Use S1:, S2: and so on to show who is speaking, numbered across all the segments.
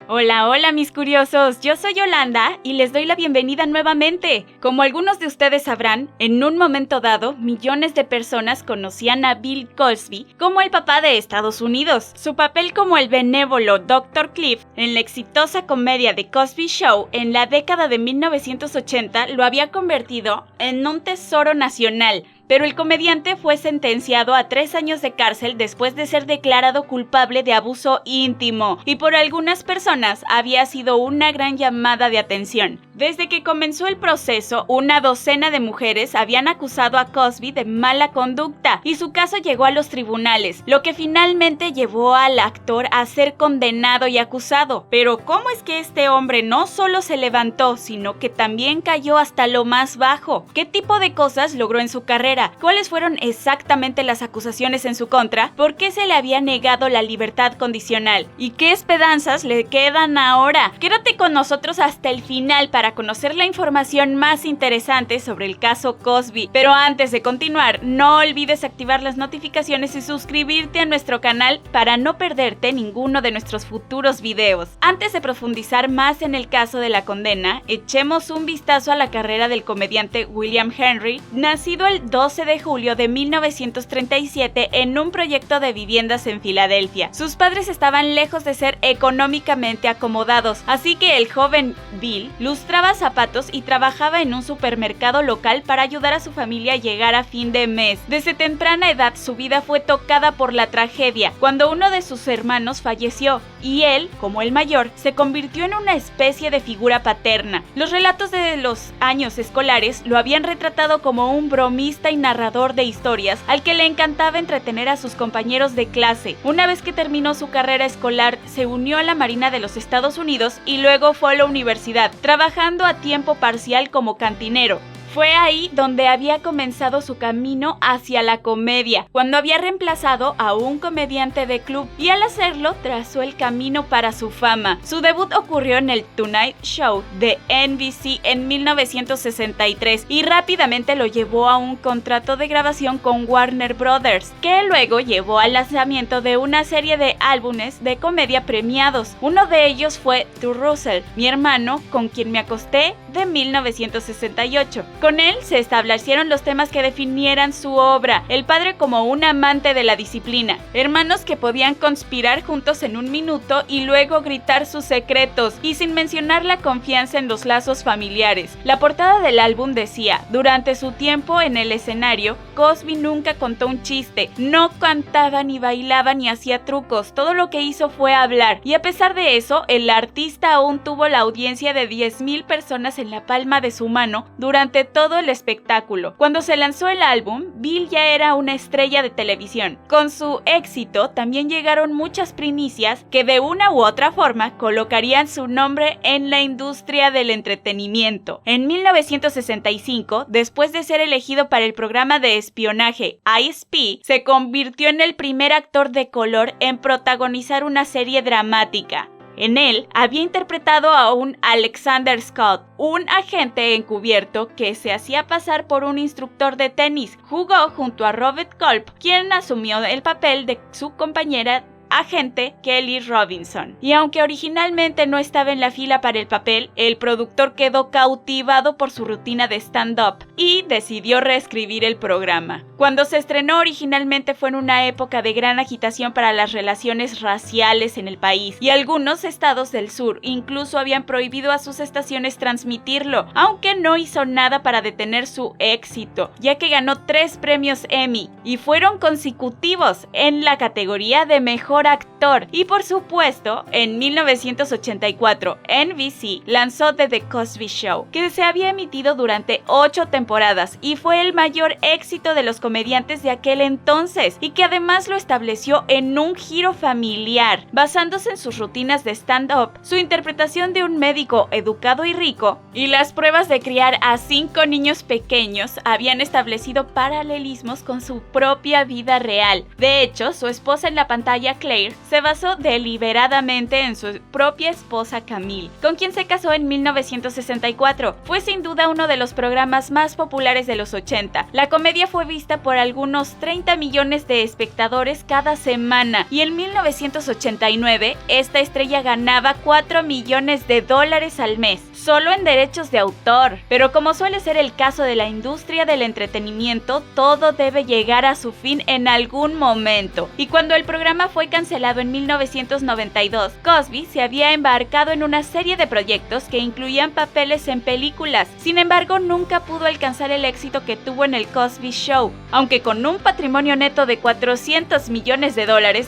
S1: Hola, hola mis curiosos, yo soy Yolanda y les doy la bienvenida nuevamente. Como algunos de ustedes sabrán, en un momento dado, millones de personas conocían a Bill Cosby como el papá de Estados Unidos. Su papel como el benévolo Dr. Cliff en la exitosa comedia The Cosby Show en la década de 1980 lo había convertido en un tesoro nacional. Pero el comediante fue sentenciado a 3 años de cárcel después de ser declarado culpable de abuso íntimo, y por algunas personas había sido una gran llamada de atención. Desde que comenzó el proceso, una docena de mujeres habían acusado a Cosby de mala conducta, y su caso llegó a los tribunales, lo que finalmente llevó al actor a ser condenado y acusado. Pero ¿cómo es que este hombre no solo se levantó, sino que también cayó hasta lo más bajo? ¿Qué tipo de cosas logró en su carrera? ¿Cuáles fueron exactamente las acusaciones en su contra? ¿Por qué se le había negado la libertad condicional? ¿Y qué esperanzas le quedan ahora? Quédate con nosotros hasta el final para conocer la información más interesante sobre el caso Cosby. Pero antes de continuar, no olvides activar las notificaciones y suscribirte a nuestro canal para no perderte ninguno de nuestros futuros videos. Antes de profundizar más en el caso de la condena, echemos un vistazo a la carrera del comediante William Henry, nacido el 12 de julio de 1937 en un proyecto de viviendas en Filadelfia. Sus padres estaban lejos de ser económicamente acomodados, así que el joven Bill lustraba zapatos y trabajaba en un supermercado local para ayudar a su familia a llegar a fin de mes. Desde temprana edad su vida fue tocada por la tragedia, cuando uno de sus hermanos falleció, y él, como el mayor, se convirtió en una especie de figura paterna. Los relatos de los años escolares lo habían retratado como un bromista y narrador de historias al que le encantaba entretener a sus compañeros de clase. Una vez que terminó su carrera escolar, se unió a la Marina de los Estados Unidos y luego fue a la universidad, trabajando a tiempo parcial como cantinero. Fue ahí donde había comenzado su camino hacia la comedia, cuando había reemplazado a un comediante de club, y al hacerlo trazó el camino para su fama. Su debut ocurrió en el Tonight Show de NBC en 1963 y rápidamente lo llevó a un contrato de grabación con Warner Brothers, que luego llevó al lanzamiento de una serie de álbumes de comedia premiados. Uno de ellos fue To Russell, mi hermano con quien me acosté, de 1968. Con él se establecieron los temas que definieran su obra: el padre como un amante de la disciplina, hermanos que podían conspirar juntos en un minuto y luego gritar sus secretos, y sin mencionar la confianza en los lazos familiares. La portada del álbum decía: durante su tiempo en el escenario, Cosby nunca contó un chiste, no cantaba ni bailaba ni hacía trucos, todo lo que hizo fue hablar, y a pesar de eso, el artista aún tuvo la audiencia de 10,000 personas en la palma de su mano durante todo el espectáculo. Cuando se lanzó el álbum, Bill ya era una estrella de televisión. Con su éxito también llegaron muchas primicias que de una u otra forma colocarían su nombre en la industria del entretenimiento. En 1965, después de ser elegido para el programa de espionaje ISP, se convirtió en el primer actor de color en protagonizar una serie dramática. En él había interpretado a un Alexander Scott, un agente encubierto que se hacía pasar por un instructor de tenis. Jugó junto a Robert Culp, quien asumió el papel de su compañera agente Kelly Robinson. Y aunque originalmente no estaba en la fila para el papel, el productor quedó cautivado por su rutina de stand-up y decidió reescribir el programa. Cuando se estrenó originalmente fue en una época de gran agitación para las relaciones raciales en el país, y algunos estados del sur incluso habían prohibido a sus estaciones transmitirlo, aunque no hizo nada para detener su éxito, ya que ganó 3 premios Emmy y fueron consecutivos en la categoría de mejor actor. Y por supuesto, en 1984, NBC lanzó The Cosby Show, que se había emitido durante 8 temporadas y fue el mayor éxito de los comediantes de aquel entonces, y que además lo estableció en un giro familiar, basándose en sus rutinas de stand-up, su interpretación de un médico educado y rico, y las pruebas de criar a 5 niños pequeños habían establecido paralelismos con su propia vida real. De hecho, su esposa en la pantalla, Claire, Claire se basó deliberadamente en su propia esposa Camille, con quien se casó en 1964. Fue sin duda uno de los programas más populares de los 80. La comedia fue vista por algunos 30 millones de espectadores cada semana y en 1989 esta estrella ganaba $4 millones al mes, solo en derechos de autor. Pero como suele ser el caso de la industria del entretenimiento, todo debe llegar a su fin en algún momento. Y cuando el programa fue cancelado en 1992, Cosby se había embarcado en una serie de proyectos que incluían papeles en películas. Sin embargo, nunca pudo alcanzar el éxito que tuvo en el Cosby Show. Aunque con un patrimonio neto de $400 millones,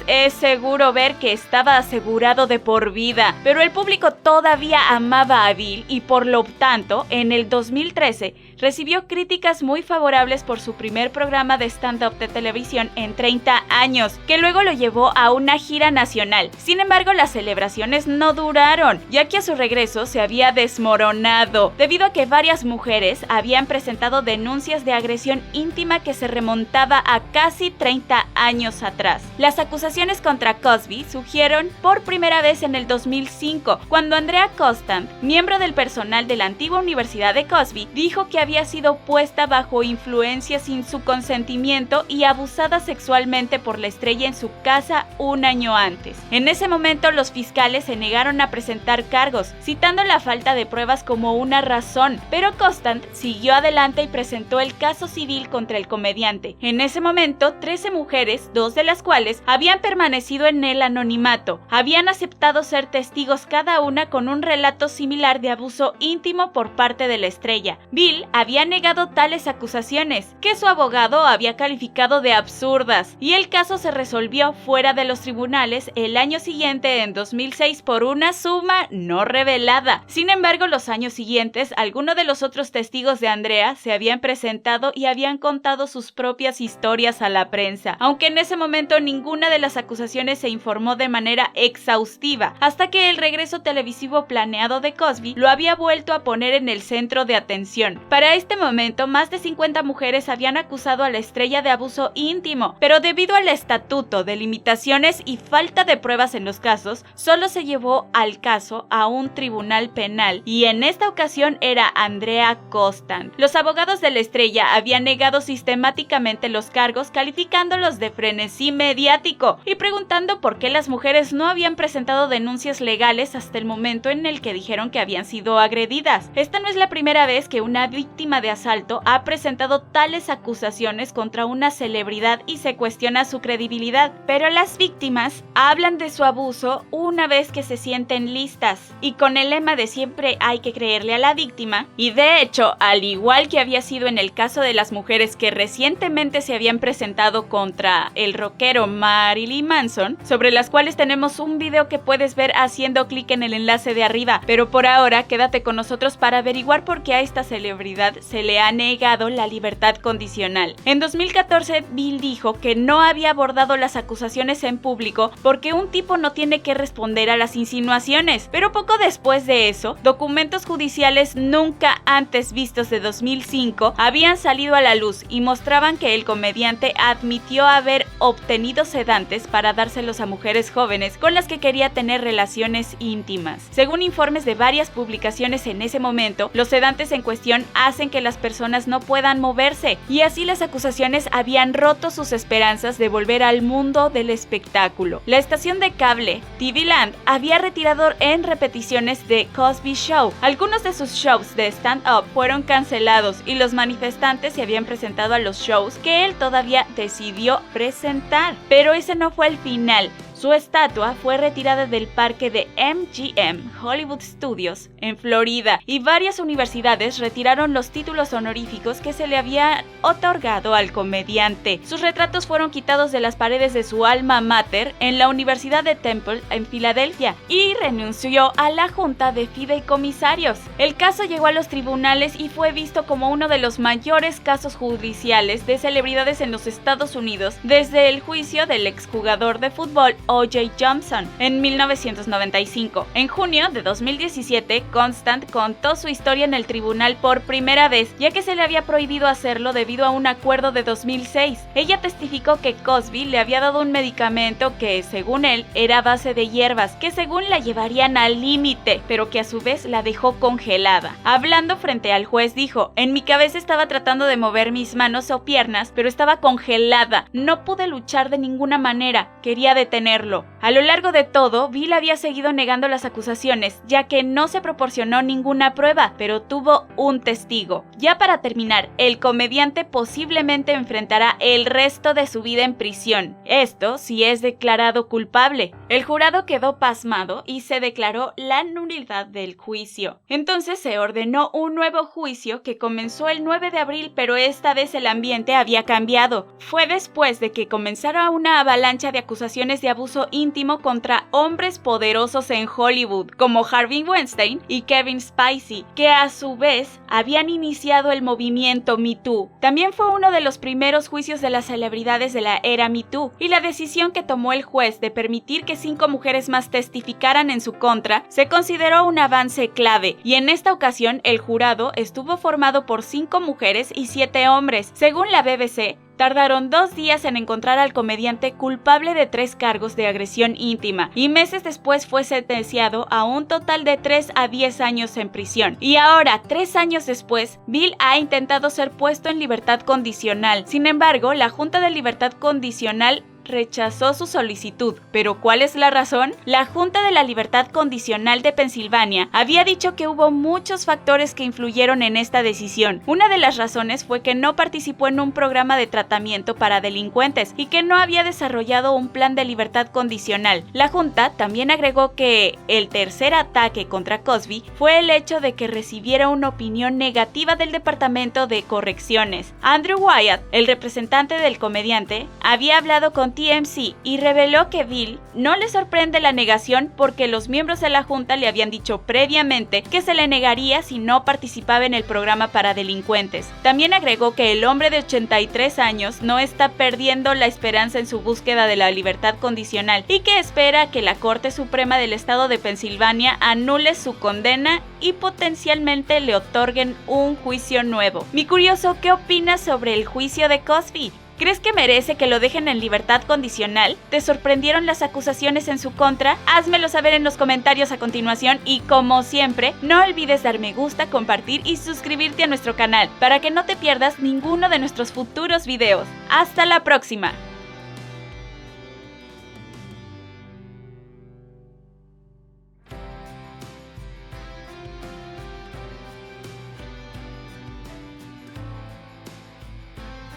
S1: es seguro ver que estaba asegurado de por vida. Pero el público todavía amaba a Bill y por lo tanto, en el 2013, recibió críticas muy favorables por su primer programa de stand-up de televisión en 30 años, que luego lo llevó a una gira nacional. Sin embargo, las celebraciones no duraron, ya que a su regreso se había desmoronado, debido a que varias mujeres habían presentado denuncias de agresión íntima que se remontaba a casi 30 años atrás. Las acusaciones contra Cosby surgieron por primera vez en el 2005, cuando Andrea Constand, miembro del personal de la antigua Universidad de Cosby, dijo que había sido puesta bajo influencia sin su consentimiento y abusada sexualmente por la estrella en su casa un año antes. En ese momento, los fiscales se negaron a presentar cargos, citando la falta de pruebas como una razón, pero Constand siguió adelante y presentó el caso civil contra el comediante. En ese momento, 13 mujeres, 2 de las cuales habían permanecido en el anonimato, habían aceptado ser testigos cada una con un relato similar de abuso íntimo por parte de la estrella. Bill había negado tales acusaciones, que su abogado había calificado de absurdas, y el caso se resolvió fuera de los tribunales el año siguiente, en 2006, por una suma no revelada. Sin embargo, los años siguientes, algunos de los otros testigos de Andrea se habían presentado y habían contado sus propias historias a la prensa, aunque en ese momento ninguna de las acusaciones se informó de manera exhaustiva, hasta que el regreso televisivo planeado de Cosby lo había vuelto a poner en el centro de atención. Para este momento, más de 50 mujeres habían acusado a la estrella de abuso íntimo, pero debido al estatuto de limitaciones y falta de pruebas en los casos, solo se llevó al caso a un tribunal penal, y en esta ocasión era Andrea Constand. Los abogados de la estrella habían negado sistemáticamente los cargos, calificándolos de frenesí mediático y preguntando por qué las mujeres no habían presentado denuncias legales hasta el momento en el que dijeron que habían sido agredidas. Esta no es la primera vez que una víctima de asalto ha presentado tales acusaciones contra una celebridad y se cuestiona su credibilidad, pero las víctimas hablan de su abuso una vez que se sienten listas, y con el lema de siempre hay que creerle a la víctima. Y de hecho, al igual que había sido en el caso de las mujeres que recientemente se habían presentado contra el rockero Marilyn Manson, sobre las cuales tenemos un video que puedes ver haciendo clic en el enlace de arriba, pero por ahora quédate con nosotros para averiguar por qué a esta celebridad se le ha negado la libertad condicional. En 2014, Bill dijo que no había abordado las acusaciones en público porque un tipo no tiene que responder a las insinuaciones, pero poco después de eso, documentos judiciales nunca antes vistos de 2005 habían salido a la luz y mostraban que el comediante admitió haber obtenido sedantes para dárselos a mujeres jóvenes con las que quería tener relaciones íntimas. Según informes de varias publicaciones en ese momento, los sedantes en cuestión hacen que las personas no puedan moverse, y así las acusaciones habían roto sus esperanzas de volver al mundo del espectáculo. La estación de cable TV Land había retirado en repeticiones de Cosby Show. Algunos de sus shows de stand-up fueron cancelados y los manifestantes se habían presentado a los shows que él todavía decidió presentar. Pero ese no fue el final. Su estatua fue retirada del parque de MGM Hollywood Studios en Florida, y varias universidades retiraron los títulos honoríficos que se le habían otorgado al comediante. Sus retratos fueron quitados de las paredes de su alma mater en la Universidad de Temple en Filadelfia, y renunció a la junta de fideicomisarios. El caso llegó a los tribunales y fue visto como uno de los mayores casos judiciales de celebridades en los Estados Unidos desde el juicio del exjugador de fútbol O.J. Simpson en 1995. En junio de 2017, Constant contó su historia en el tribunal por primera vez, ya que se le había prohibido hacerlo debido a un acuerdo de 2006. Ella testificó que Cosby le había dado un medicamento que, según él, era a base de hierbas, que según la llevarían al límite, pero que a su vez la dejó congelada. Hablando frente al juez dijo: en mi cabeza estaba tratando de mover mis manos o piernas, pero estaba congelada, no pude luchar de ninguna manera, quería detenerlo. A lo largo de todo, Bill había seguido negando las acusaciones, ya que no se proporcionó ninguna prueba, pero tuvo un testigo. Ya para terminar, el comediante posiblemente enfrentará el resto de su vida en prisión. Esto si es declarado culpable. El jurado quedó pasmado y se declaró la nulidad del juicio. Entonces se ordenó un nuevo juicio que comenzó el 9 de abril, pero esta vez el ambiente había cambiado. Fue después de que comenzara una avalancha de acusaciones de abuso íntimo contra hombres poderosos en Hollywood, como Harvey Weinstein y Kevin Spacey, que a su vez habían iniciado el movimiento Me Too. También fue uno de los primeros juicios de las celebridades de la era Me Too, y la decisión que tomó el juez de permitir que 5 mujeres más testificaran en su contra se consideró un avance clave, y en esta ocasión el jurado estuvo formado por 5 mujeres y 7 hombres. Según la BBC, tardaron 2 días en encontrar al comediante culpable de 3 cargos de agresión íntima, y meses después fue sentenciado a un total de 3 a 10 años en prisión. Y ahora, 3 años después, Bill ha intentado ser puesto en libertad condicional. Sin embargo, la Junta de Libertad Condicional rechazó su solicitud. ¿Pero cuál es la razón? La Junta de la Libertad Condicional de Pensilvania había dicho que hubo muchos factores que influyeron en esta decisión. Una de las razones fue que no participó en un programa de tratamiento para delincuentes y que no había desarrollado un plan de libertad condicional. La Junta también agregó que el tercer ataque contra Cosby fue el hecho de que recibiera una opinión negativa del Departamento de Correcciones. Andrew Wyatt, el representante del comediante, había hablado con TMZ y reveló que Bill no le sorprende la negación porque los miembros de la Junta le habían dicho previamente que se le negaría si no participaba en el programa para delincuentes. También agregó que el hombre de 83 años no está perdiendo la esperanza en su búsqueda de la libertad condicional y que espera que la Corte Suprema del Estado de Pensilvania anule su condena y potencialmente le otorguen un juicio nuevo. Mi curioso, ¿qué opinas sobre el juicio de Cosby? ¿Crees que merece que lo dejen en libertad condicional? ¿Te sorprendieron las acusaciones en su contra? Házmelo saber en los comentarios a continuación y, como siempre, no olvides dar me gusta, compartir y suscribirte a nuestro canal para que no te pierdas ninguno de nuestros futuros videos. ¡Hasta la próxima!